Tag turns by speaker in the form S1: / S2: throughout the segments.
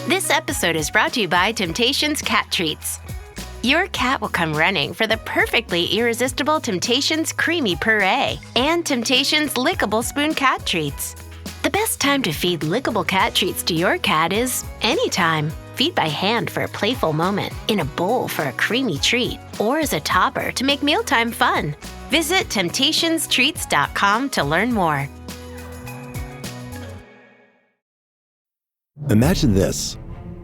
S1: This episode is brought to you by Temptations Cat Treats. Your cat will come running for the perfectly irresistible Temptations Creamy Puree and Temptations Lickable Spoon Cat Treats. The best time to feed lickable cat treats to your cat is anytime. Feed by hand for a playful moment, in a bowl for a creamy treat, or as a topper to make mealtime fun. Visit temptationstreats.com to learn more.
S2: Imagine this.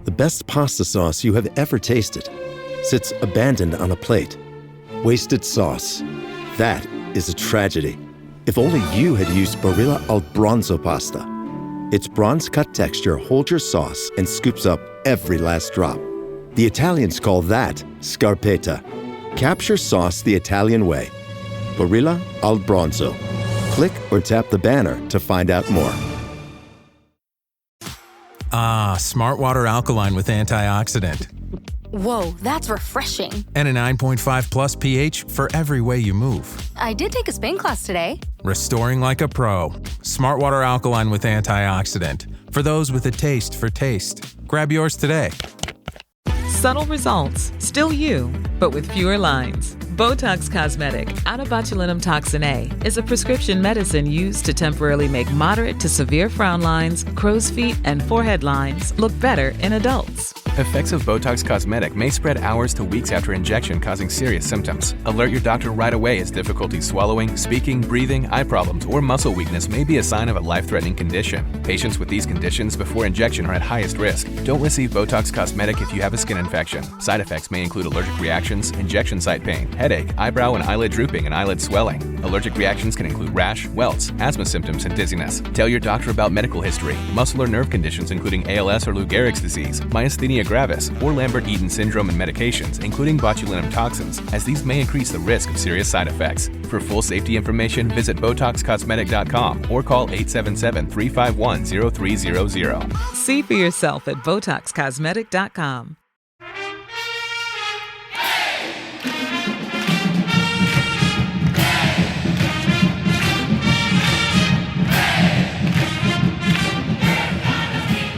S2: The best pasta sauce you have ever tasted sits abandoned on a plate. Wasted sauce. That is a tragedy. If only you had used Barilla al Bronzo pasta. Its bronze-cut texture holds your sauce and scoops up every last drop. The Italians call that scarpetta. Capture sauce the Italian way. Barilla al Bronzo. Click or tap the banner to find out more.
S3: Ah, Smart Water Alkaline with antioxidant.
S4: Whoa, that's refreshing.
S3: And a 9.5 plus pH for every way you move.
S4: I did take a Spain class today.
S3: Restoring like a pro. Smart Water Alkaline with antioxidant. For those with a taste for taste. Grab yours today.
S5: Subtle results, still you, but with fewer lines. Botox Cosmetic, out of botulinum toxin A, is a prescription medicine used to temporarily make moderate to severe frown lines, crow's feet, and forehead lines look better in adults.
S6: Effects of Botox Cosmetic may spread hours to weeks after injection, causing serious symptoms. Alert your doctor right away as difficulty swallowing, speaking, breathing, eye problems, or muscle weakness may be a sign of a life-threatening condition. Patients with these conditions before injection are at highest risk. Don't receive Botox Cosmetic if you have a skin infection. Side effects may include allergic reactions, injection site pain, headache, eyebrow and eyelid drooping, and eyelid swelling. Allergic reactions can include rash, welts, asthma symptoms, and dizziness. Tell your doctor about medical history, muscle or nerve conditions including ALS or Lou Gehrig's disease, myasthenia gravis, or Lambert-Eaton syndrome, and medications, including botulinum toxins, as these may increase the risk of serious side effects. For full safety information, visit BotoxCosmetic.com or call 877-351-0300.
S5: See for yourself at BotoxCosmetic.com.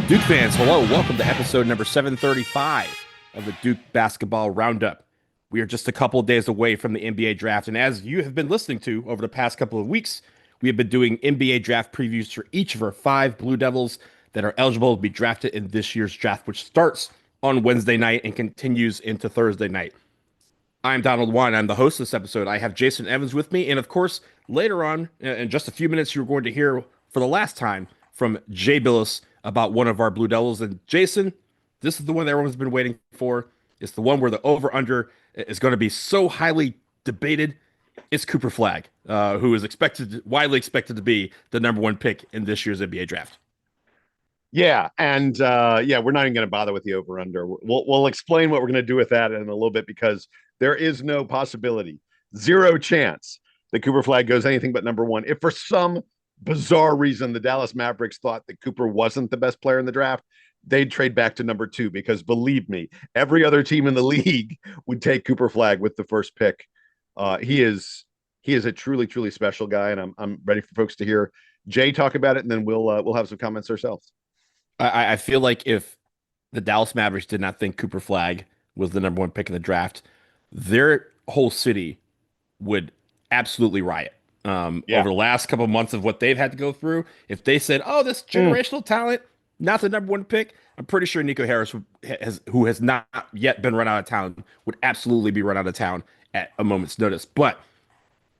S7: Duke fans, hello. Welcome to episode number 735 of the Duke Basketball Roundup. We are just a couple of days away from the NBA draft, and as you have been listening to over the past couple of weeks, we have been doing NBA draft previews for each of our 5 Blue Devils that are eligible to be drafted in this year's draft, which starts on Wednesday night and continues into Thursday night. I'm Donald Wine. I'm the host of this episode. I have Jason Evans with me, and of course, later on, in just a few minutes, you're going to hear for the last time from Jay Bilas about one of our Blue Devils. And Jason, this is the one that everyone's been waiting for. It's the one where the over-under is going to be so highly debated. It's Cooper Flagg, who is widely expected to be the number 1 pick in this year's NBA draft.
S8: Yeah, and we're not even going to bother with the over-under. We'll explain what we're going to do with that in a little bit, because there is no possibility, zero chance that Cooper Flagg goes anything but number 1. If for some bizarre reason the Dallas Mavericks thought that Cooper wasn't the best player in the draft, they'd trade back to number 2, because believe me, every other team in the league would take Cooper Flagg with the first pick. He is a truly, truly special guy, and I'm ready for folks to hear Jay talk about it, and then we'll have some comments ourselves.
S7: I feel like if the Dallas Mavericks did not think Cooper Flagg was the number 1 pick in the draft, their whole city would absolutely riot. Over the last couple of months of what they've had to go through, if they said, "Oh, this generational talent, not the number 1 pick," I'm pretty sure Nico Harris, who has not yet been run out of town, would absolutely be run out of town at a moment's notice. But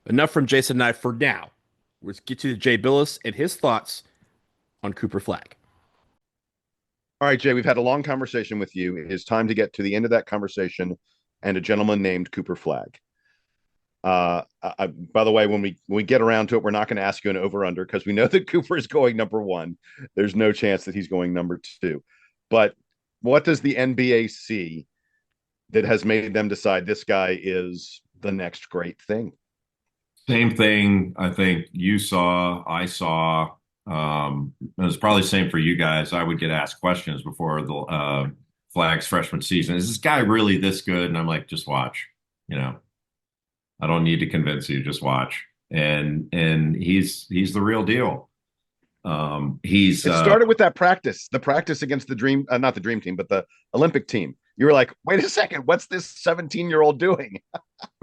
S7: enough from Jason and I for now. Let's get to Jay Bilas and his thoughts on Cooper Flagg.
S8: All right, Jay, we've had a long conversation with you. It is time to get to the end of that conversation and a gentleman named Cooper Flagg. By the way, when we get around to it, we're not going to ask you an over-under, because we know that Cooper is going number 1. There's no chance that he's going number 2. But what does the NBA see that has made them decide this guy is the next great thing?
S9: Same thing I think you saw, I saw. It was probably the same for you guys. I would get asked questions before the Flagg's freshman season. Is this guy really this good? And I'm like, just watch. I don't need to convince you, just watch. And he's the real deal. He's
S8: It started with that practice, the practice against the dream, not the dream team, but the Olympic team. You were like, wait a second, what's this 17-year-old doing?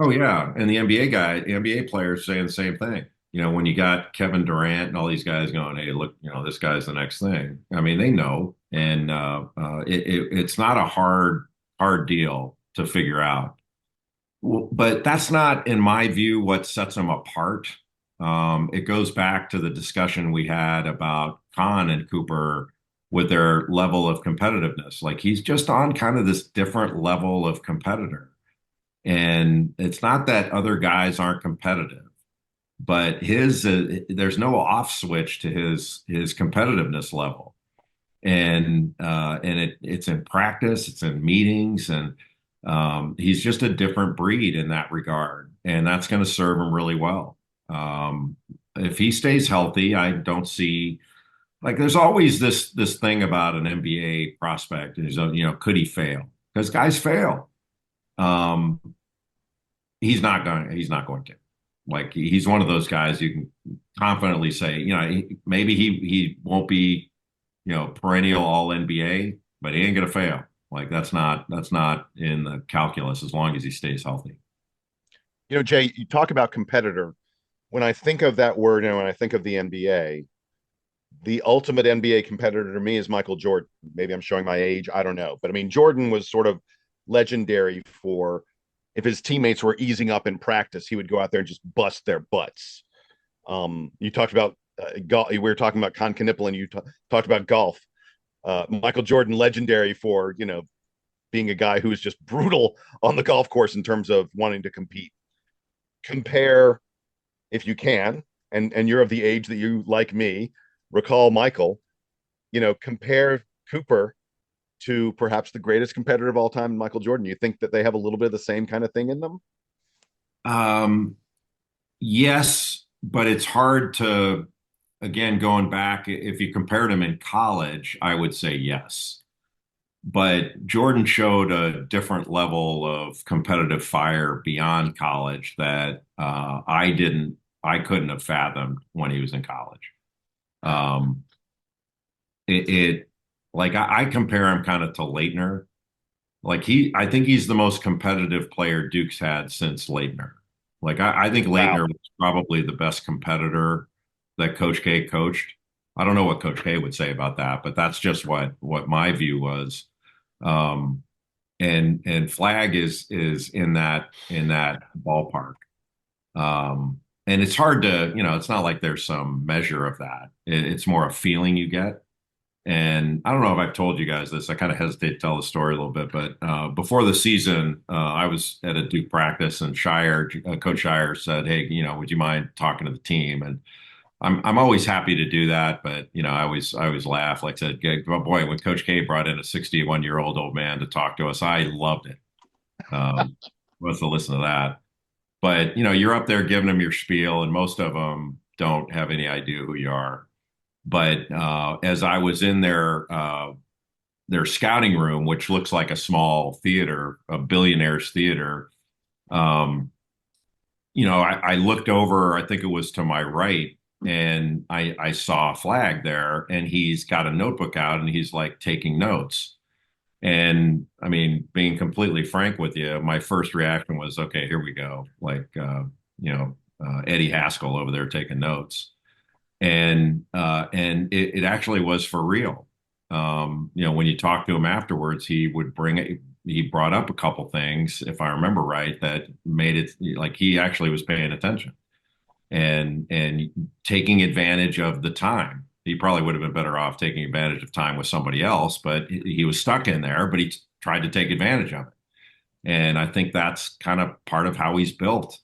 S9: oh yeah, and the NBA players saying the same thing. When you got Kevin Durant and all these guys going, "Hey, look, this guy's the next thing." I mean, they know, and it's not a hard deal to figure out. Well, but that's not, in my view, what sets them apart. It goes back to the discussion we had about Khan and Cooper with their level of competitiveness. Like he's just on kind of this different level of competitor. And it's not that other guys aren't competitive, but there's no off switch to his competitiveness level. And it's in practice, it's in meetings, and he's just a different breed in that regard. And that's going to serve him really well. If he stays healthy, I don't see, like, there's always this thing about an NBA prospect is, could he fail? Because guys fail. He's not going to. Like, he's one of those guys you can confidently say, maybe he won't be, perennial all NBA, but he ain't gonna fail. Like that's not in the calculus as long as he stays healthy.
S8: Jay, you talk about competitor. When I think of that word, and when I think of the NBA, the ultimate NBA competitor to me is Michael Jordan. Maybe I'm showing my age. I don't know. But I mean, Jordan was sort of legendary for, if his teammates were easing up in practice, he would go out there and just bust their butts. You talked about golf. We were talking about Con Knipple, and you talked about golf. Michael Jordan, legendary for, being a guy who was just brutal on the golf course in terms of wanting to compete. Compare, if you can, and you're of the age that you, like me, recall Michael, compare Cooper to perhaps the greatest competitor of all time, Michael Jordan. You think that they have a little bit of the same kind of thing in them?
S9: Yes, but it's hard to, again, going back, if you compared him in college, I would say yes. But Jordan showed a different level of competitive fire beyond college that I couldn't have fathomed when he was in college. Like I compare him kind of to Leitner. Like I think he's the most competitive player Duke's had since Leitner. Like I think Leitner was probably the best competitor that Coach K coached. I don't know what Coach K would say about that, but that's just what my view was. And Flagg is in that ballpark. And it's hard to, it's not like there's some measure of that. It's more a feeling you get. And I don't know if I've told you guys this. I kind of hesitate to tell the story a little bit, but before the season, I was at a Duke practice, and Coach Shire said, "Hey, would you mind talking to the team?" And I'm always happy to do that, but I always laugh. Like I said, oh boy, when Coach K brought in a 61-year-old old man to talk to us, I loved it. Was to listen to that. But you're up there giving them your spiel, and most of them don't have any idea who you are. But as I was in their scouting room, which looks like a small theater, a billionaire's theater, I looked over. I think it was to my right, and I saw Flagg there, and he's got a notebook out, and he's like taking notes. And I mean, being completely frank with you, my first reaction was, okay, here we go. Like, Eddie Haskell over there taking notes. And it actually was for real. When you talk to him afterwards, he brought up a couple things, if I remember right, that made it like he actually was paying attention and taking advantage of the time. He probably would have been better off taking advantage of time with somebody else, but he was stuck in there, but he tried to take advantage of it. And I think that's kind of part of how he's built.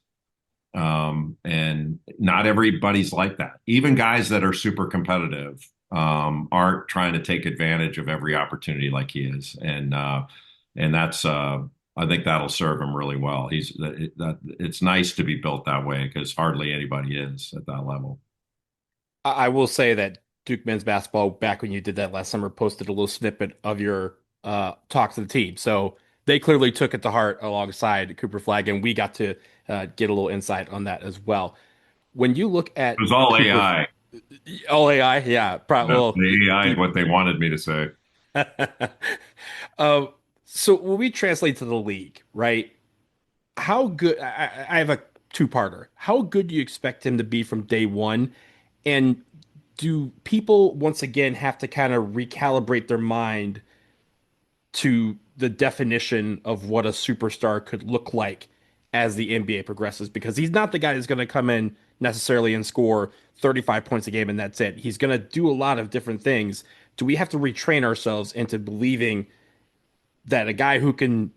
S9: And not everybody's like that. Even guys that are super competitive aren't trying to take advantage of every opportunity like he is. And that's I think that'll serve him really well. It's nice to be built that way because hardly anybody is at that level.
S7: I will say that Duke men's basketball, back when you did that last summer, posted a little snippet of your talk to the team. So they clearly took it to heart alongside Cooper Flagg, and we got to get a little insight on that as well. When you look at
S9: it was all AI.
S7: All AI, yeah.
S9: No,
S7: Well,
S9: the AI, what they wanted me to say.
S7: uh, so when we translate to the league, right? How good? I have a two-parter. How good do you expect him to be from day one? And do people once again have to kind of recalibrate their mind to the definition of what a superstar could look like as the NBA progresses? Because he's not the guy that's going to come in necessarily and score 35 points a game and that's it. He's going to do a lot of different things. Do we have to retrain ourselves into believing that a guy who can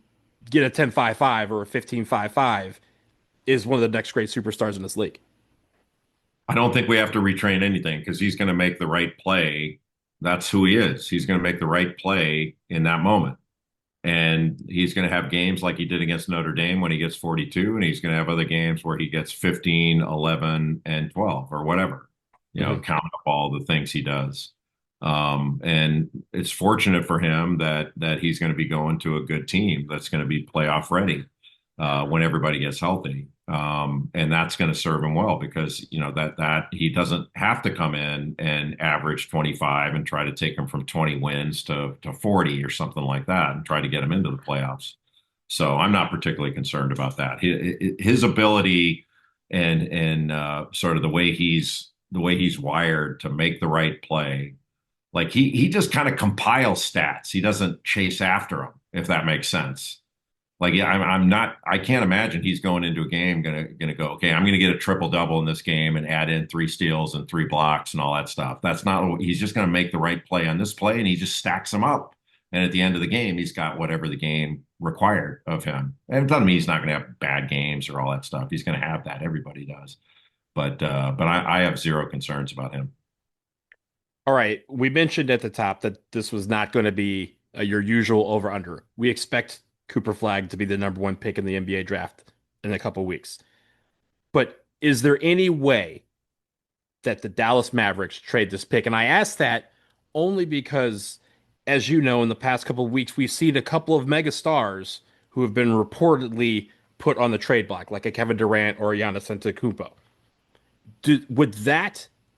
S7: get a 10.55 or a 15.55 is one of the next great superstars in this league?
S9: I don't think we have to retrain anything because he's going to make the right play. That's who he is. He's going to make the right play in that moment. And he's going to have games like he did against Notre Dame when he gets 42, and he's going to have other games where he gets 15, 11, and 12 or whatever, count up all the things he does. And it's fortunate for him that he's going to be going to a good team that's going to be playoff ready when everybody gets healthy. And that's going to serve him well because, that he doesn't have to come in and average 25 and try to take him from 20 wins to 40 or something like that and try to get him into the playoffs. So I'm not particularly concerned about that. His ability and sort of the way he's wired to make the right play. Like he just kind of compiles stats. He doesn't chase after them, if that makes sense. Like, yeah, I can't imagine he's going into a game gonna go, okay, I'm gonna get a triple double in this game and add in 3 steals and 3 blocks and all that stuff. That's not what he's just gonna make the right play on this play and he just stacks them up. And at the end of the game, he's got whatever the game required of him. And it doesn't mean he's not gonna have bad games or all that stuff. He's gonna have that. Everybody does. But I have zero concerns about him.
S7: All right. We mentioned at the top that this was not going to be your usual over-under. We expect Cooper Flagg to be the number 1 pick in the NBA draft in a couple weeks. But is there any way that the Dallas Mavericks trade this pick? And I ask that only because, as you know, in the past couple of weeks, we've seen a couple of mega stars who have been reportedly put on the trade block, like a Kevin Durant or a Giannis Antetokounmpo.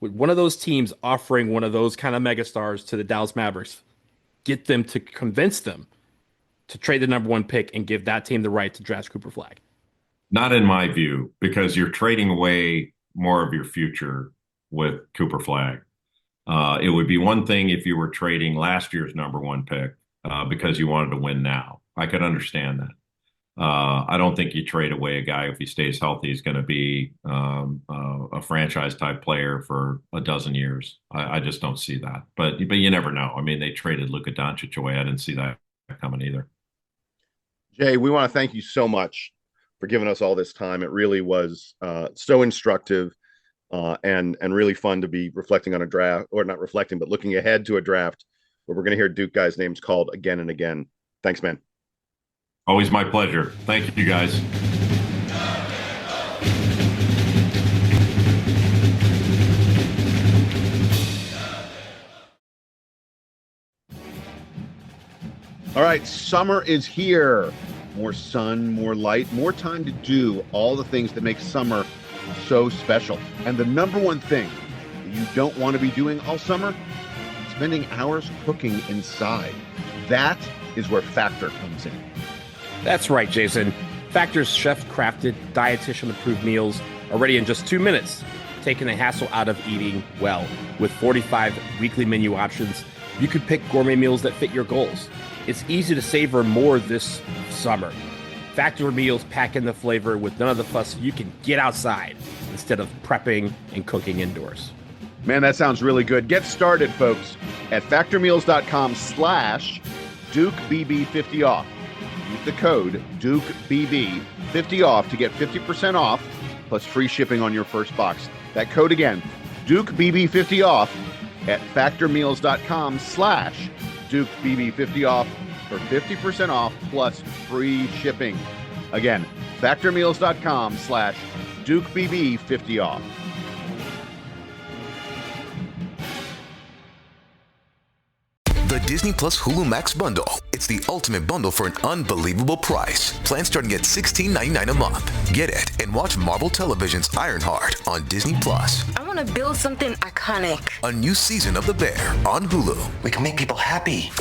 S7: Would one of those teams offering one of those kind of megastars to the Dallas Mavericks get them to convince them to trade the number 1 pick and give that team the right to draft Cooper Flagg?
S9: Not in my view, because you're trading away more of your future with Cooper Flagg. It would be one thing if you were trading last year's number 1 pick because you wanted to win now. I could understand that. I don't think you trade away a guy if he stays healthy. He's going to be a franchise type player for a dozen years. I just don't see that. But you never know. I mean, they traded Luka Doncic away. I didn't see that coming either.
S8: Jay, we want to thank you so much for giving us all this time. It really was so instructive and really fun to be reflecting on a draft, or not reflecting, but looking ahead to a draft where we're going to hear Duke guys' names called again and again. Thanks, man.
S9: Always my pleasure. Thank you, guys.
S8: All right, summer is here. More sun, more light, more time to do all the things that make summer so special. And the number one thing that you don't want to be doing all summer, spending hours cooking inside. That is where Factor comes in.
S7: That's right, Jason. Factor's chef-crafted, dietitian-approved meals are ready in just 2 minutes, taking the hassle out of eating well. With 45 weekly menu options, you could pick gourmet meals that fit your goals. It's easy to savor more this summer. Factor meals pack in the flavor with none of the fuss. You can get outside instead of prepping and cooking indoors.
S8: Man, that sounds really good. Get started, folks, at factormeals.com/DukeBB50 off. Use the code DukeBB50 off to get 50% off plus free shipping on your first box. That code again, DukeBB50 off at factormeals.com/DukeBB50 off for 50% off plus free shipping. Again, factormeals.com/DukeBB50 off.
S10: The Disney Plus Hulu Max bundle. It's the ultimate bundle for an unbelievable price. Plans starting at $16.99 a month. Get it and watch Marvel Television's Ironheart on Disney Plus.
S11: I want to build something iconic.
S10: A new season of The Bear on Hulu.
S12: We can make people happy.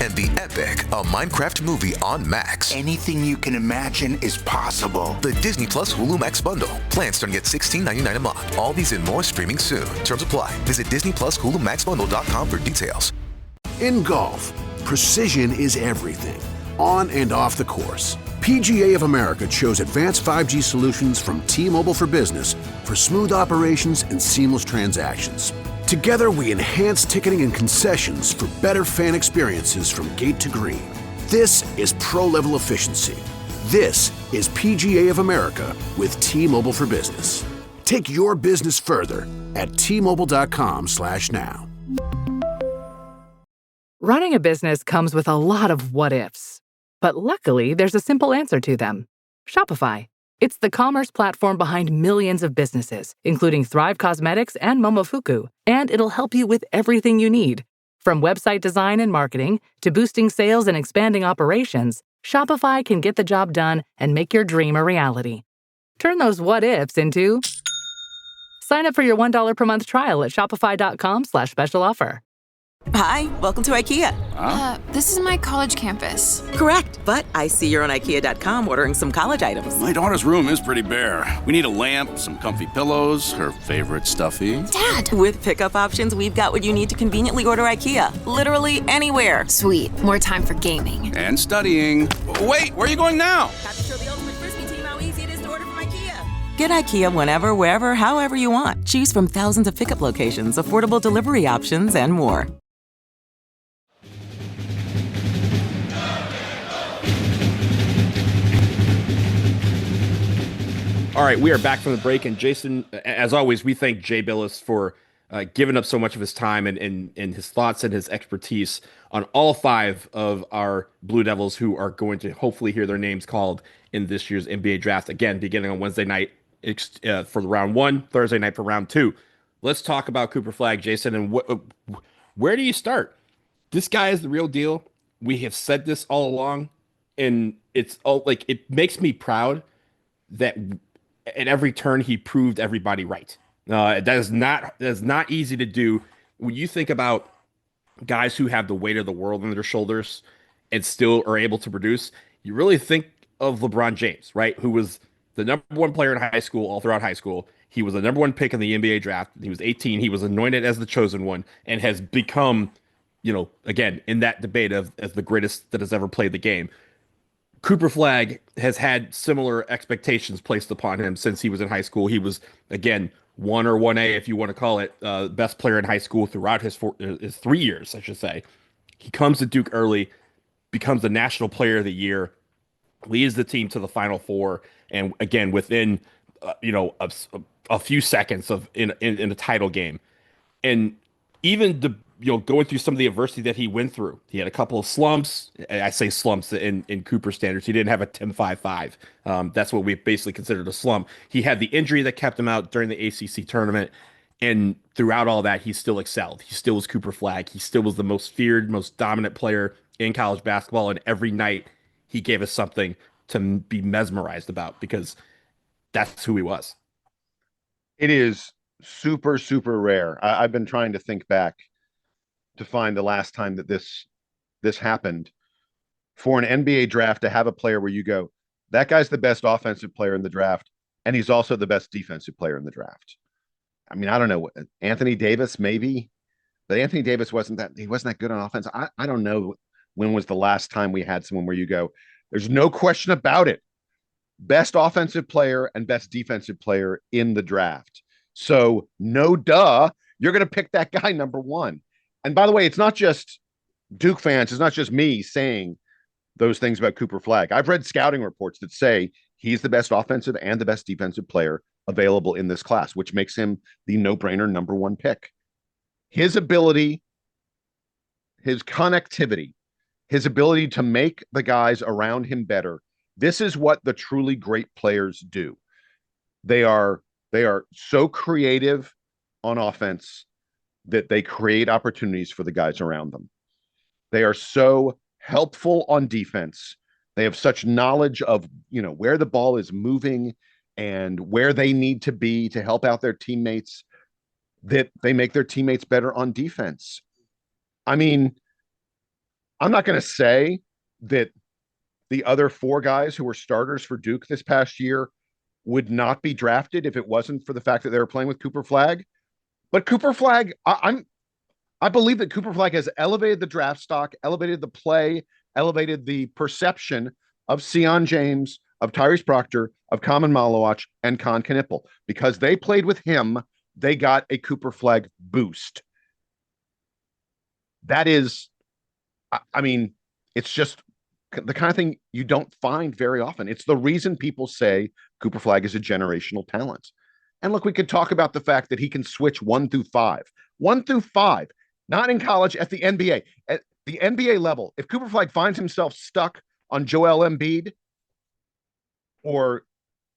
S10: And The Epic, a Minecraft movie on Max.
S12: Anything you can imagine is possible.
S10: The Disney Plus Hulu Max bundle. Plans starting at $16.99 a month. All these and more streaming soon. Terms apply. Visit DisneyPlusHuluMaxBundle.com for details.
S13: In golf, precision is everything, on and off the course. PGA of America chose advanced 5G solutions from T-Mobile for Business for smooth operations and seamless transactions. Together, we enhance ticketing and concessions for better fan experiences from gate to green. This is pro-level efficiency. This is PGA of America with T-Mobile for Business. Take your business further at T-Mobile.com/now.
S14: Running a business comes with a lot of what-ifs. But luckily, there's a simple answer to them. Shopify. It's the commerce platform behind millions of businesses, including Thrive Cosmetics and Momofuku, and it'll help you with everything you need. From website design and marketing to boosting sales and expanding operations, Shopify can get the job done and make your dream a reality. Turn those what-ifs into... Sign up for your $1 per month trial at shopify.com/special offer.
S15: Hi, welcome to IKEA.
S16: This is my college campus.
S15: Correct, but I see you're on IKEA.com ordering some college items.
S17: My daughter's room is pretty bare. We need a lamp, some comfy pillows, her favorite stuffy.
S16: Dad!
S15: With pickup options, we've got what you need to conveniently order IKEA. Literally anywhere.
S16: Sweet. More time for gaming.
S17: And studying. Wait, where are you going now?
S15: Have to show the ultimate Frisbee team how easy it is to order from IKEA. Get IKEA whenever, wherever, however you want. Choose from thousands of pickup locations, affordable delivery options, and more.
S7: All right, we are back from the break, and Jason, as always, we thank Jay Bilas for giving up so much of his time and his thoughts and his expertise on all 5 of our Blue Devils who are going to hopefully hear their names called in this year's NBA draft, again, beginning on Wednesday night for round 1, Thursday night for round 2. Let's talk about Cooper Flagg, Jason, and where do you start? This guy is the real deal. We have said this all along, and it's all like it makes me proud that at every turn he proved everybody right. That is not easy to do. When you think about guys who have the weight of the world on their shoulders and still are able to produce, you really think of LeBron James, right? Who was the number 1 player in high school all throughout high school. He was the number 1 pick in the NBA draft. He was 18. He was anointed as the chosen one and has become, again, in that debate as the greatest that has ever played the game. Cooper Flagg has had similar expectations placed upon him since he was in high school. He was, again, 1 or 1A, if you want to call it, best player in high school throughout his 3 years, I should say. He comes to Duke early, becomes the National Player of the Year, leads the team to the Final Four, and again, within a few seconds of in a title game. And even going through some of the adversity that he went through. He had a couple of slumps. I say slumps in Cooper standards. He didn't have a 10-5-5. That's what we basically considered a slump. He had the injury that kept him out during the ACC tournament. And throughout all that, he still excelled. He still was Cooper Flagg. He still was the most feared, most dominant player in college basketball. And every night he gave us something to be mesmerized about because that's who he was.
S8: It is super, super rare. I've been trying to think back to find the last time that this happened for an NBA draft to have a player where you go, that guy's the best offensive player in the draft, and he's also the best defensive player in the draft. I mean, I don't know, Anthony Davis maybe, but Anthony Davis wasn't that good on offense. I don't know when was the last time we had someone where you go, there's no question about it, best offensive player and best defensive player in the draft. So no duh, you're going to pick that guy number 1. And by the way, it's not just Duke fans. It's not just me saying those things about Cooper Flagg. I've read scouting reports that say he's the best offensive and the best defensive player available in this class, which makes him the no-brainer number 1 pick. His ability, his connectivity, his ability to make the guys around him better. This is what the truly great players do. They are so creative on offense that they create opportunities for the guys around them. They are so helpful on defense. They have such knowledge of, where the ball is moving and where they need to be to help out their teammates, that they make their teammates better on defense. I mean, I'm not going to say that the other four guys who were starters for Duke this past year would not be drafted if it wasn't for the fact that they were playing with Cooper Flagg. But Cooper Flagg, I believe that Cooper Flagg has elevated the draft stock, elevated the play, elevated the perception of Sion James, of Tyrese Proctor, of Kaman Malawach, and Khan Knipple. Because they played with him, they got a Cooper Flagg boost. That is, I mean, it's just the kind of thing you don't find very often. It's the reason people say Cooper Flagg is a generational talent. And look, we could talk about the fact that he can switch 1 through 5. 1 through 5, not in college, at the NBA. At the NBA level, if Cooper Flagg finds himself stuck on Joel Embiid or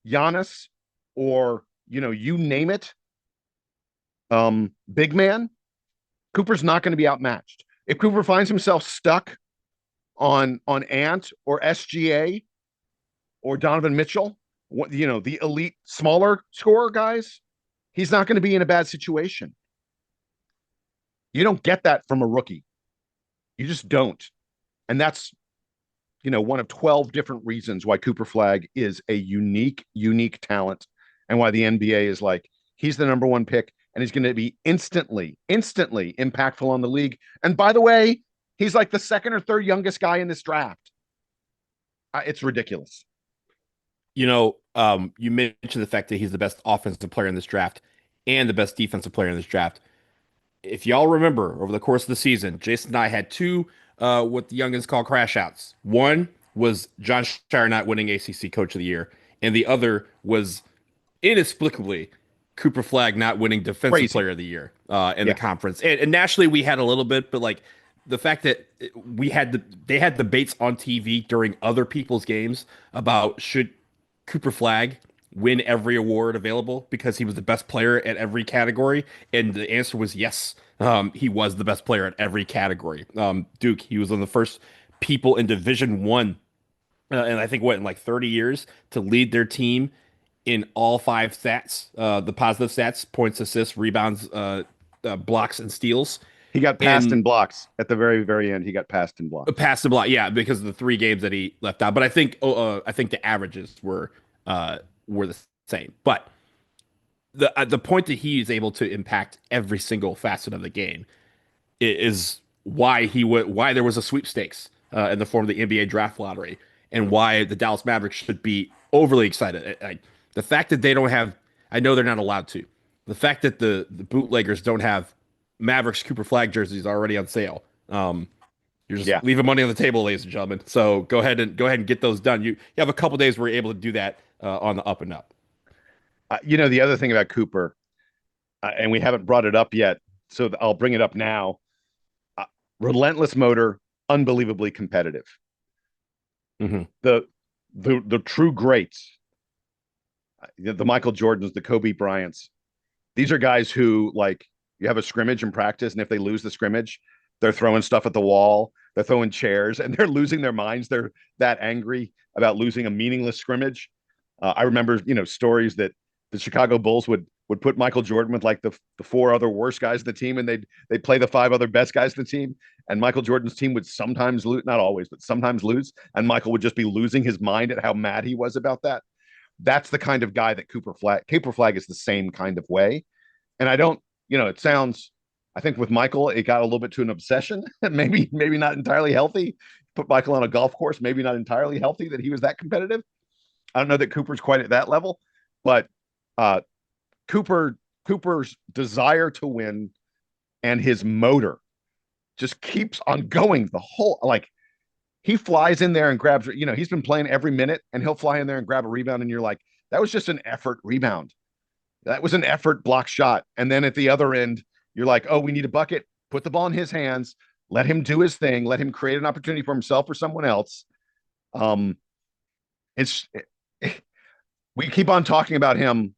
S8: Giannis or, you name it, big man, Cooper's not going to be outmatched. If Cooper finds himself stuck on Ant or SGA or Donovan Mitchell, the elite smaller scorer guys, he's not going to be in a bad situation. You don't get that from a rookie. You just don't. And that's, one of 12 different reasons why Cooper Flagg is a unique talent and why the NBA is like, he's the number one pick and he's going to be instantly impactful on the league. And by the way, he's like the second or third youngest guy in this draft. It's ridiculous.
S7: You mentioned the fact that he's the best offensive player in this draft and the best defensive player in this draft. If y'all remember, over the course of the season, Jason and I had two what the youngins call crash outs. One was John Shire not winning ACC Coach of the Year, and the other was inexplicably Cooper Flagg not winning Defensive Player of the Year in the conference. And nationally, we had a little bit, but like the fact that they had debates on TV during other people's games about should Cooper Flagg win every award available because he was the best player at every category, and the answer was yes. He was the best player at every category. Duke, he was one of the first people in Division I, and I think in like 30 years to lead their team in all 5 stats, the positive stats: points, assists, rebounds, blocks, and steals.
S8: He got passed in blocks at the very, very end. He got passed in blocks.
S7: Passed in block, yeah, because of the 3 games that he left out. But I think the averages were the same. But the point that he is able to impact every single facet of the game is why there was a sweepstakes in the form of the NBA draft lottery, and why the Dallas Mavericks should be overly excited. The fact that they don't have, I know they're not allowed to. The fact that the bootleggers don't have Mavericks Cooper Flagg jerseys already on sale. You're just leaving money on the table, ladies and gentlemen. So go ahead and get those done. You have a couple days where you're able to do that on the up and up.
S8: The other thing about Cooper, and we haven't brought it up yet, so I'll bring it up now. Relentless motor, unbelievably competitive.
S7: Mm-hmm.
S8: The true greats, the Michael Jordans, the Kobe Bryants. These are guys who, like, you have a scrimmage in practice, and if they lose the scrimmage, they're throwing stuff at the wall, they're throwing chairs, and they're losing their minds. They're that angry about losing a meaningless scrimmage. I remember, stories that the Chicago Bulls would put Michael Jordan with like the 4 other worst guys of the team, and they'd play the 5 other best guys of the team. And Michael Jordan's team would sometimes lose, not always, but sometimes lose. And Michael would just be losing his mind at how mad he was about that. That's the kind of guy that Cooper Flagg is the same kind of way. And I don't, it sounds, I think with Michael, it got a little bit to an obsession, maybe not entirely healthy. Put Michael on a golf course, maybe not entirely healthy that he was that competitive. I don't know that Cooper's quite at that level, but Cooper's desire to win and his motor just keeps on going the whole, like, he flies in there and grabs, he's been playing every minute, and he'll fly in there and grab a rebound, and you're like, that was just an effort rebound. That was an effort block shot. And then at the other end, you're like, oh, we need a bucket. Put the ball in his hands. Let him do his thing. Let him create an opportunity for himself or someone else. We keep on talking about him,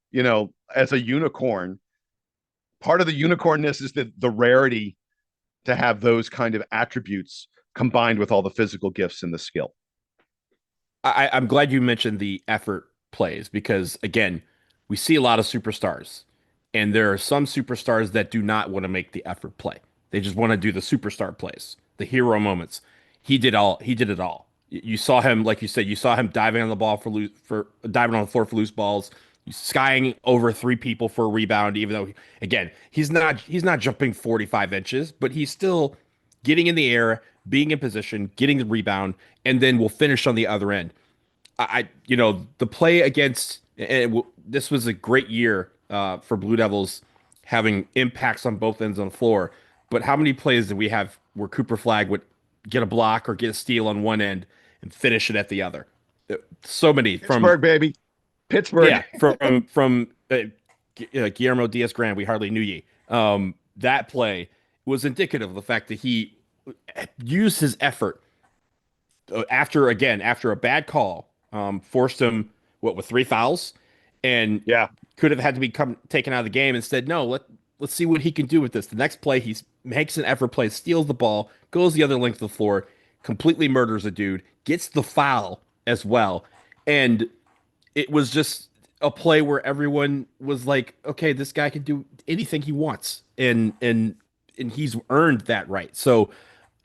S8: as a unicorn. Part of the unicornness is the rarity to have those kind of attributes combined with all the physical gifts and the skill.
S7: I'm glad you mentioned the effort plays because, again, we see a lot of superstars, and there are some superstars that do not want to make the effort play. They just want to do the superstar plays, the hero moments. He did all. He did it all. You saw him, like you said, you saw him diving on the ball for diving on the floor for loose balls, skying over three people for a rebound. Even though, again, he's not jumping 45 inches, but he's still getting in the air, being in position, getting the rebound, and then we'll finish on the other end. The play against, this was a great year for Blue Devils having impacts on both ends on the floor. But how many plays did we have where Cooper Flagg would get a block or get a steal on one end and finish it at the other? So many.
S8: Pittsburgh, baby. Pittsburgh.
S7: Yeah, from Guillermo Diaz-Grand, we hardly knew ye. That play was indicative of the fact that he used his effort after a bad call, forced him with 3 fouls, and could have had to be taken out of the game. Instead, no, let's see what he can do with this. The next play, he makes an effort play, steals the ball, goes the other length of the floor, completely murders a dude, gets the foul as well, and it was just a play where everyone was like, okay, this guy can do anything he wants, and he's earned that right. So,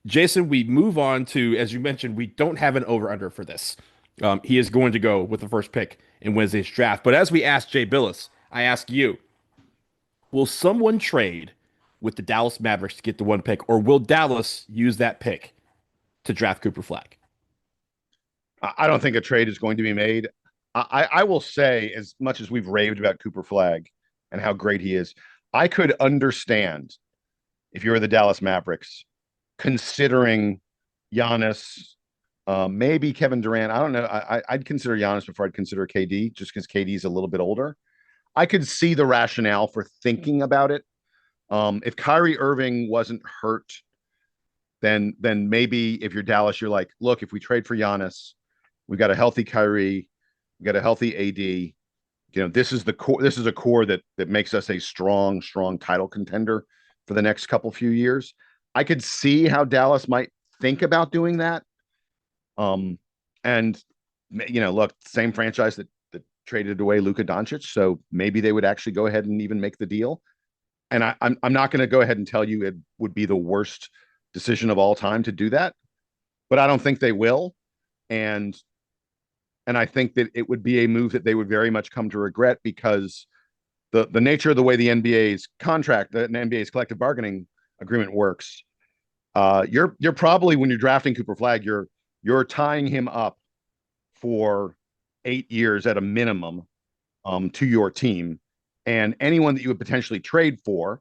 S7: Jason, we move on to, as you mentioned, we don't have an over-under for this. He is going to go with the first pick in Wednesday's draft. But as we asked Jay Bilas, I ask you, will someone trade with the Dallas Mavericks to get the 1 pick, or will Dallas use that pick to draft Cooper Flagg?
S8: I don't think a trade is going to be made. I will say, as much as we've raved about Cooper Flagg and how great he is, I could understand if you were the Dallas Mavericks considering Giannis, maybe Kevin Durant. I don't know. I'd consider Giannis before I'd consider KD, just because KD's a little bit older. I could see the rationale for thinking about it. If Kyrie Irving wasn't hurt, then maybe if you're Dallas, you're like, look, if we trade for Giannis, we got a healthy Kyrie, we got a healthy AD. This is the core. This is a core that makes us a strong title contender for the next few years. I could see how Dallas might think about doing that. And look, same franchise that traded away Luka Doncic, so maybe they would actually go ahead and even make the deal. And I'm not going to go ahead and tell you it would be the worst decision of all time to do that, but I don't think they will. And I think that it would be a move that they would very much come to regret, because the nature of the way the NBA's contract, the NBA's collective bargaining agreement works, you're probably, when you're drafting Cooper Flagg, you're tying him up for 8 years at a minimum to your team, and anyone that you would potentially trade for,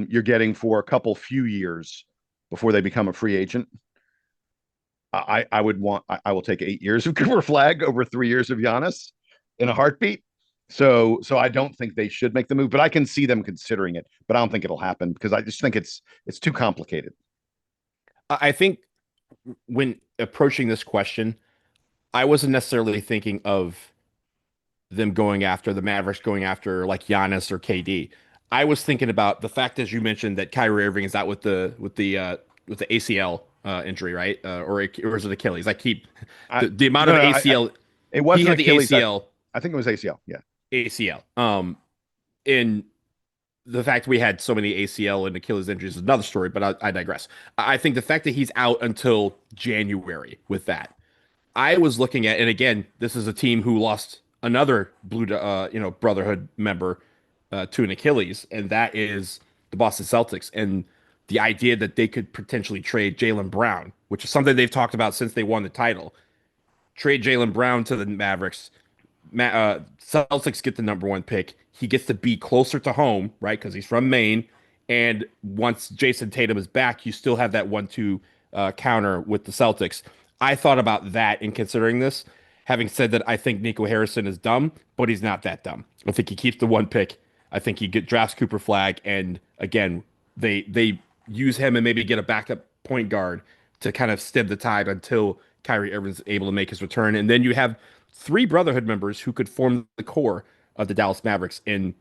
S8: you're getting for a few years before they become a free agent. I will take 8 years of Cooper Flagg over 3 years of Giannis in a heartbeat. So I don't think they should make the move, but I can see them considering it, but I don't think it'll happen because I just think it's too complicated.
S7: I think when approaching this question, I wasn't necessarily thinking of them going after the Mavericks, going after like Giannis or KD. I was thinking about the fact, as you mentioned, that Kyrie Irving is out with the ACL injury, right? Or is it Achilles? I keep the amount of ACL.
S8: It wasn't
S7: he had
S8: Achilles.
S7: The ACL.
S8: I think it was ACL. Yeah,
S7: ACL. In the fact we had so many ACL and Achilles injuries is another story, but I digress. I think the fact that he's out until January with that, I was looking at, and again, this is a team who lost another Brotherhood member to an Achilles, and that is the Boston Celtics. And the idea that they could potentially trade Jaylen Brown, which is something they've talked about since they won the title, trade Jaylen Brown to the Mavericks. Celtics get the number 1 pick. He gets to be closer to home, right? Because he's from Maine. And once Jason Tatum is back, you still have that 1-2 counter with the Celtics. I thought about that in considering this. Having said that, I think Nico Harrison is dumb, but he's not that dumb. I think he keeps the 1 pick. I think he drafts Cooper Flagg, and again, they use him and maybe get a backup point guard to kind of stem the tide until Kyrie Irving's able to make his return. And then you have 3 Brotherhood members who could form the core of the Dallas Mavericks in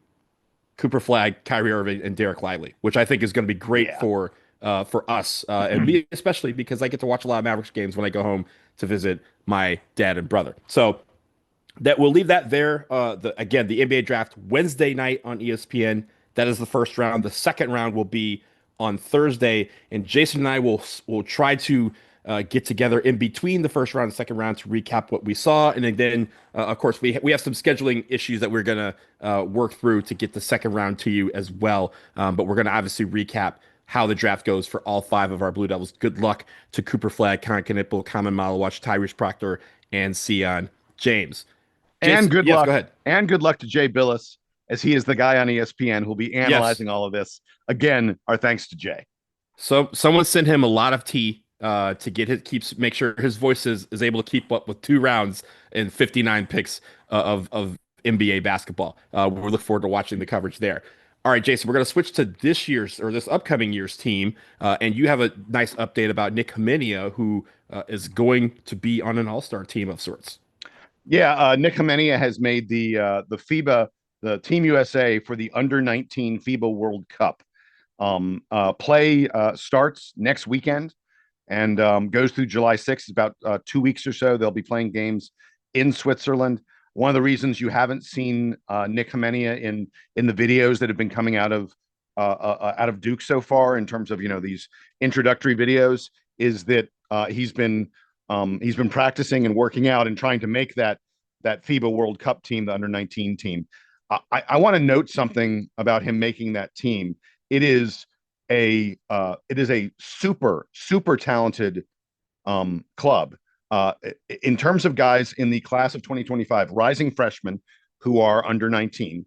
S7: Cooper Flagg, Kyrie Irving, and Derek Lively, which I think is going to be great for for us, and me especially, because I get to watch a lot of Mavericks games when I go home to visit my dad and brother. So that we'll leave that there. Again, the NBA draft Wednesday night on ESPN. That is the first round. The second round will be on Thursday, and Jason and I will try to get together in between the first round and second round to recap what we saw, and then of course we have some scheduling issues that we're gonna work through to get the second round to you as well. But we're gonna obviously recap how the draft goes for all 5 of our Blue Devils. Good luck to Cooper Flagg, Con Knipple, Common Malawatch, Tyrese Proctor, and Sion James. Jason,
S8: And good
S7: yes,
S8: luck.
S7: Go ahead.
S8: And good luck to Jay Bilas, as he is the guy on ESPN who'll be analyzing all of this. Again, our thanks to Jay.
S7: So someone sent him a lot of tea to get make sure his voice is able to keep up with 2 rounds and 59 picks of NBA basketball. We look forward to watching the coverage there. All right, Jason, we're going to switch to this upcoming year's team, and you have a nice update about Nik Khamenia, who is going to be on an all-star team of sorts.
S8: Yeah, Nik Khamenia has made the FIBA, the Team USA for the Under-19 FIBA World Cup. Play starts next weekend and goes through July 6th. It's about 2 weeks or so. They'll be playing games in Switzerland. One of the reasons you haven't seen Nik Khamenia in the videos that have been coming out of Duke so far, in terms of these introductory videos, is that he's been practicing and working out and trying to make that FIBA World Cup team, the Under-19 team. I want to note something about him making that team. It is a super talented club. In terms of guys in the class of 2025, rising freshmen who are under-19,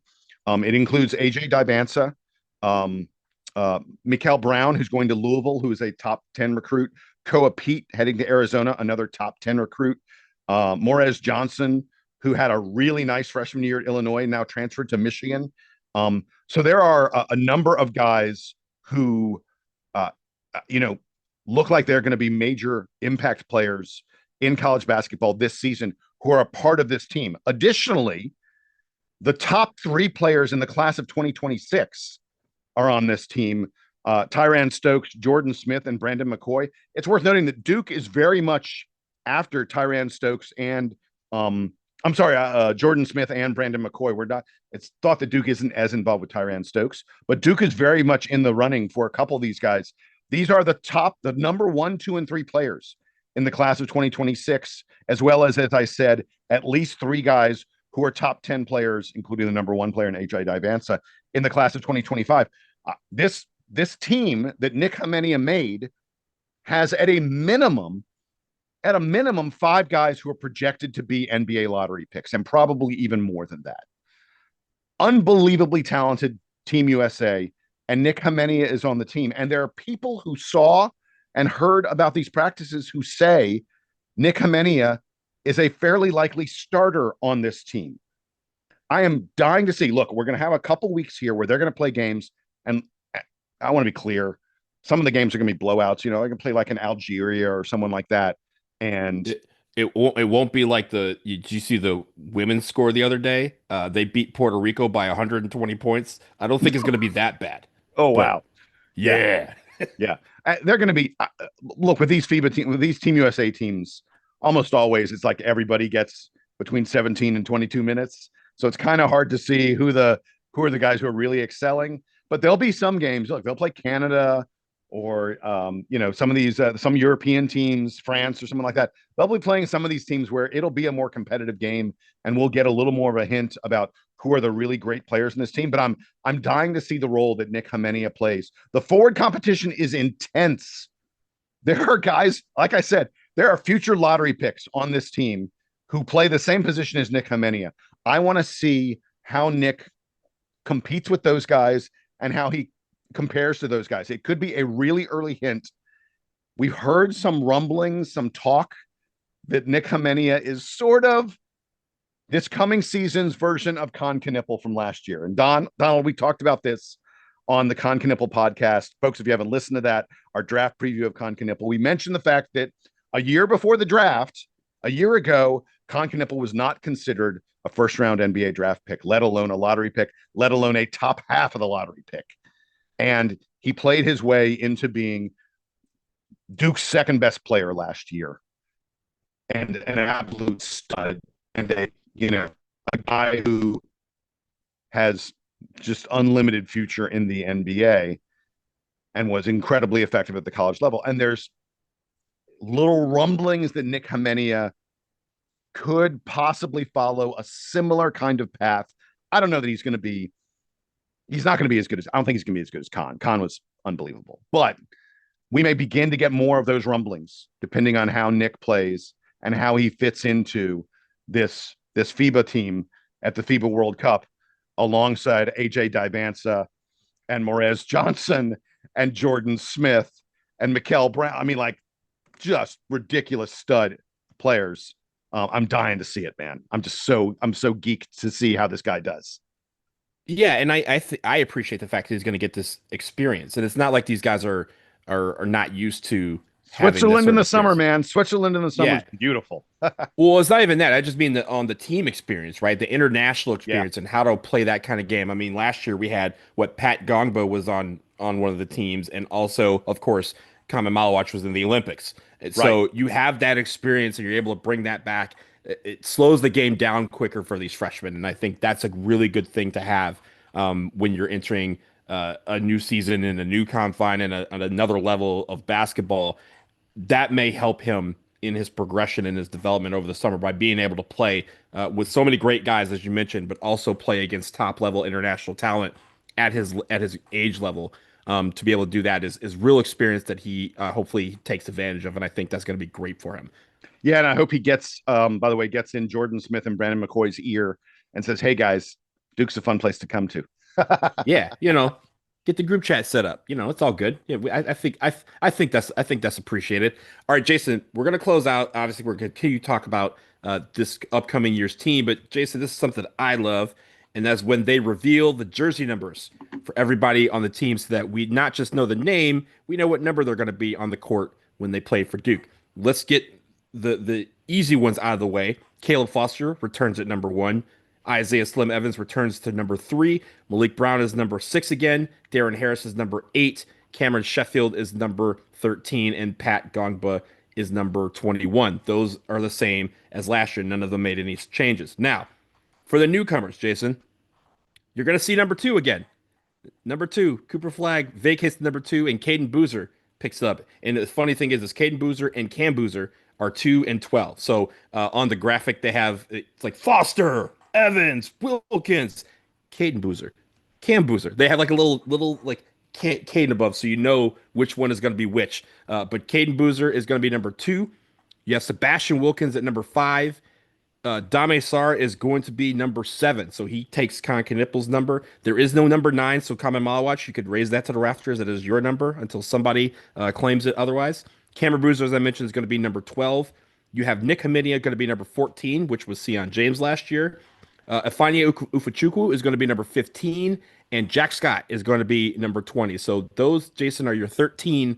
S8: it includes AJ Dibansa, Mikael Brown, who's going to Louisville, who is a top 10 recruit, Koa Pete heading to Arizona, another top 10 recruit, Morez Johnson, who had a really nice freshman year at Illinois, now transferred to Michigan. So there are a number of guys who, look like they're going to be major impact players in college basketball this season, who are a part of this team. Additionally, the top 3 players in the class of 2026 are on this team. Tyran Stokes, Jordan Smith, and Brandon McCoy. It's worth noting that Duke is very much after Tyran Stokes and Jordan Smith and Brandon McCoy. It's thought that Duke isn't as involved with Tyran Stokes, but Duke is very much in the running for a couple of these guys. These are the number 1, 2, and 3 players in the class of 2026, as well as I said, at least 3 guys who are top 10 players, including the number 1 player in AJ Dibansa in the class of 2025. This team that Nik Khamenia made has at a minimum 5 guys who are projected to be NBA lottery picks, and probably even more than that. Unbelievably talented Team USA, and Nik Khamenia is on the team. And there are people who saw and heard about these practices who say Nik Khamenia is a fairly likely starter on this team. I am dying to see. Look, we're going to have a couple weeks here where they're going to play games, and I want to be clear. Some of the games are going to be blowouts. They can play like an Algeria or someone like that. And
S7: it won't be like did you see the women's score the other day? They beat Puerto Rico by 120 points. I don't think it's going to be that bad.
S8: Oh, wow.
S7: Yeah.
S8: Yeah. They're going to be, look, with these FIBA teams, with these Team USA teams, almost always it's like everybody gets between 17 and 22 minutes. So it's kind of hard to see who are the guys who are really excelling. But there'll be some games. Look, they'll play Canada or some of these some European teams, France or something like that. They'll be playing some of these teams where it'll be a more competitive game, and we'll get a little more of a hint about who are the really great players in this team. But I'm dying to see the role that Nik Khamenia plays. The forward competition is intense. There are guys, like I said, there are future lottery picks on this team who play the same position as Nik Khamenia. I want to see how Nick competes with those guys and how he compares to those guys. It could be a really early hint. We've heard some rumblings, some talk that Nik Khamenia is sort of this coming season's version of Con Knipple from last year. And Donald, we talked about this on the Con Knipple podcast. Folks, if you haven't listened to that, our draft preview of Con Knipple, we mentioned the fact that a year before the draft, a year ago, Con Knipple was not considered a first-round NBA draft pick, let alone a lottery pick, let alone a top half of the lottery pick. And He played his way into being Duke's second best player last year, and an absolute stud, and a guy who has just unlimited future in the NBA and was incredibly effective at the college level. And there's little rumblings that Nik Khamenia could possibly follow a similar kind of path. I don't know that he's not going to be as good as, I don't think he's going to be as good as Khan. Khan was unbelievable, but we may begin to get more of those rumblings depending on how Nick plays and how he fits into this FIBA team at the FIBA World Cup alongside AJ Dibansa and Morez Johnson and Jordan Smith and Mikal Brown. I mean, like, just ridiculous stud players. I'm dying to see it, man. I'm so geeked to see how this guy does.
S7: Yeah, and I appreciate the fact that he's going to get this experience, and it's not like these guys are not used to
S8: Switzerland in the summer, man. Switzerland in the summer is beautiful.
S7: Well, it's not even that. I just mean on the team experience, right? The international experience and how to play that kind of game. I mean, last year we had Pat Gongbo was on one of the teams, and also, of course, Kamen Malawach was in the Olympics. So you have that experience, and you're able to bring that back. It slows the game down quicker for these freshmen, and I think that's a really good thing to have when you're entering a new season in a new confine and another level of basketball. That may help him in his progression and his development over the summer by being able to play with so many great guys, as you mentioned, but also play against top level international talent at his age level. To be able to do that is real experience that he hopefully takes advantage of, and I think that's going to be great for him.
S8: Yeah, and I hope he gets in Jordan Smith and Brandon McCoy's ear and says, "Hey guys, Duke's a fun place to come to."
S7: Yeah, get the group chat set up. It's all good. Yeah, I think that's appreciated. All right, Jason, we're gonna close out. Obviously, we're gonna continue to talk about this upcoming year's team, but Jason, this is something I love, and that's when they reveal the jersey numbers for everybody on the team, so that we not just know the name, we know what number they're going to be on the court when they play for Duke. Let's get the easy ones out of the way. Caleb Foster returns at number 1. Isaiah Slim Evans returns to number 3. Malik Brown is number 6 again. Darren Harris is number 8. Cameron Sheffield is number 13. And Pat Gongba is number 21. Those are the same as last year. None of them made any changes. Now, for the newcomers, Jason, you're going to see number 2 again. Number 2, Cooper Flagg vacates number 2, and Caden Boozer picks up. And the funny thing is Caden Boozer and Cam Boozer are 2 and 12. So on the graphic, they have, it's like Foster, Evans, Wilkins, Caden Boozer, Cam Boozer. They have like a little like Caden above, so you know which one is going to be which. But Caden Boozer is going to be number 2. You have Sebastian Wilkins at number 5. Dame Sarr is going to be number 7, so he takes Con Knipel's number. There is no number 9, so Kamen Malawach, you could raise that to the rafters. That is your number until somebody claims it otherwise. Cameron Boozer, as I mentioned, is going to be number 12. You have Nik Khamenia going to be number 14, which was Sion James last year. Ifeanyi Ufechukwu is going to be number 15, and Jack Scott is going to be number 20. So those, Jason, are your 13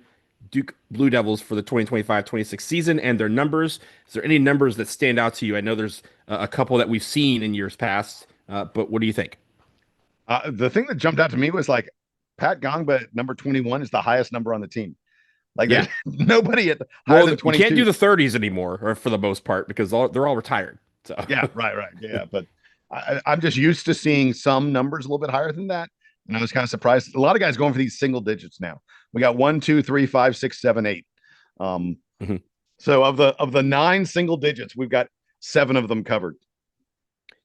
S7: Duke Blue Devils for the 2025-26 season, and their numbers. Is there any numbers that stand out to you? I know there's a couple that we've seen in years past, but what do you think?
S8: The thing that jumped out to me was like Pat Gongba at number 21 is the highest number on the team. Like,
S7: yeah,
S8: nobody at higher than 22.
S7: You can't do the 30s anymore, or for the most part, because they're all retired. So
S8: yeah, right. Yeah, but I'm just used to seeing some numbers a little bit higher than that. And I was kind of surprised. A lot of guys going for these single digits now. We got 1, 2, 3, 5, 6, 7, 8. So of the 9 single digits, we've got 7 of them covered.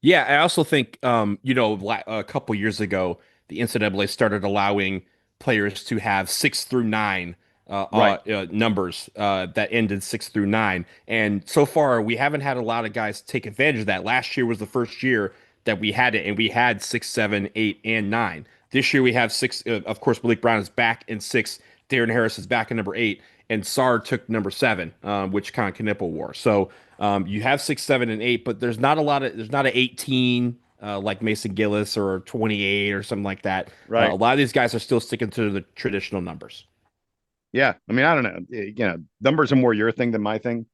S7: Yeah, I also think a couple years ago, the NCAA started allowing players to have 6 through 9 numbers that ended 6 through 9. And so far, we haven't had a lot of guys take advantage of that. Last year was the first year that we had it, and we had 6, 7, 8, and 9. This year we have 6. Of course, Malik Brown is back in 6. Darren Harris is back in number 8, and Sarr took number 7, which Con Knipel wore. So you have 6, 7, and 8, but there's not an 18 like Mason Gillis or 28 or something like that.
S8: Right.
S7: A lot of these guys are still sticking to the traditional numbers.
S8: Yeah, I mean, I don't know. Numbers are more your thing than my thing.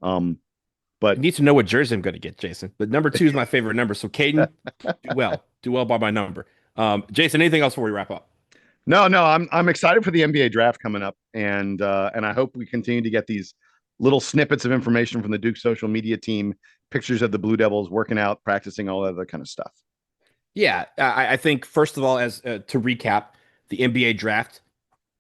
S8: But
S7: you need to know what jersey I'm going to get, Jason. But number 2 is my favorite number. So Caden, do well by my number. Jason, anything else before we wrap up?
S8: No, I'm excited for the NBA draft coming up, and I hope we continue to get these little snippets of information from the Duke social media team, pictures of the Blue Devils working out, practicing, all that other kind of stuff.
S7: Yeah, I think first of all, as to recap, the NBA draft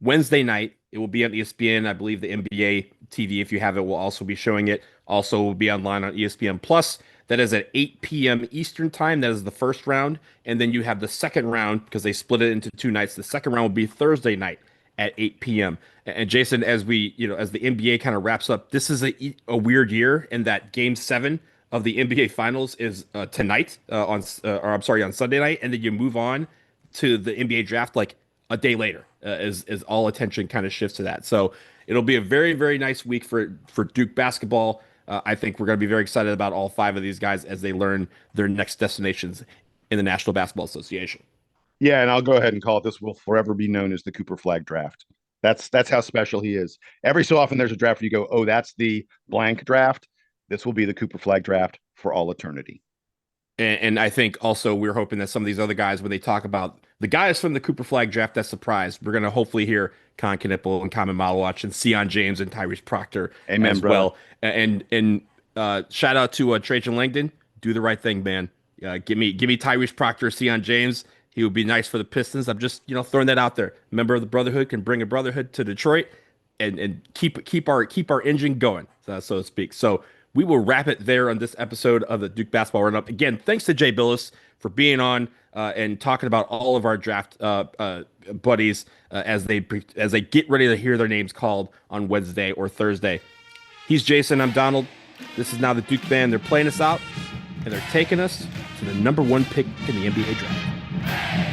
S7: Wednesday night. It will be on ESPN. I believe the NBA TV, if you have it, will also be showing it. Also, will be online on ESPN Plus. That is at 8 p.m. Eastern time. That is the first round, and then you have the second round because they split it into two nights. The second round will be Thursday night at 8 p.m. And Jason, as as the NBA kind of wraps up, this is a weird year in that Game 7 of the NBA Finals is tonight on Sunday night, and then you move on to the NBA draft like a day later, as all attention kind of shifts to that. So it'll be a very, very nice week for Duke basketball. I think we're going to be very excited about all 5 of these guys as they learn their next destinations in the National Basketball Association.
S8: Yeah, and I'll go ahead and call it, this will forever be known as the Cooper Flagg draft. That's how special he is. Every so often there's a draft where you go, oh, that's the blank draft. This will be the Cooper Flagg draft for all eternity.
S7: And I think also we're hoping that some of these other guys, when they talk about the guys from the Cooper Flagg draft that surprised, we're going to hopefully hear Con Knipple and Common Malawach and Sion James and Tyrese Proctor as well. And shout out to Trajan Langdon. Do the right thing, man. Give me Tyrese Proctor, Sion James. He would be nice for the Pistons. I'm just throwing that out there. Member of the Brotherhood can bring a brotherhood to Detroit and keep our engine going, so to speak. So we will wrap it there on this episode of the Duke Basketball Roundup. Again, thanks to Jay Bilas for being on and talking about all of our draft buddies as they get ready to hear their names called on Wednesday or Thursday. He's Jason. I'm Donald. This is now the Duke Band. They're playing us out, and they're taking us to the #1 pick in the NBA draft.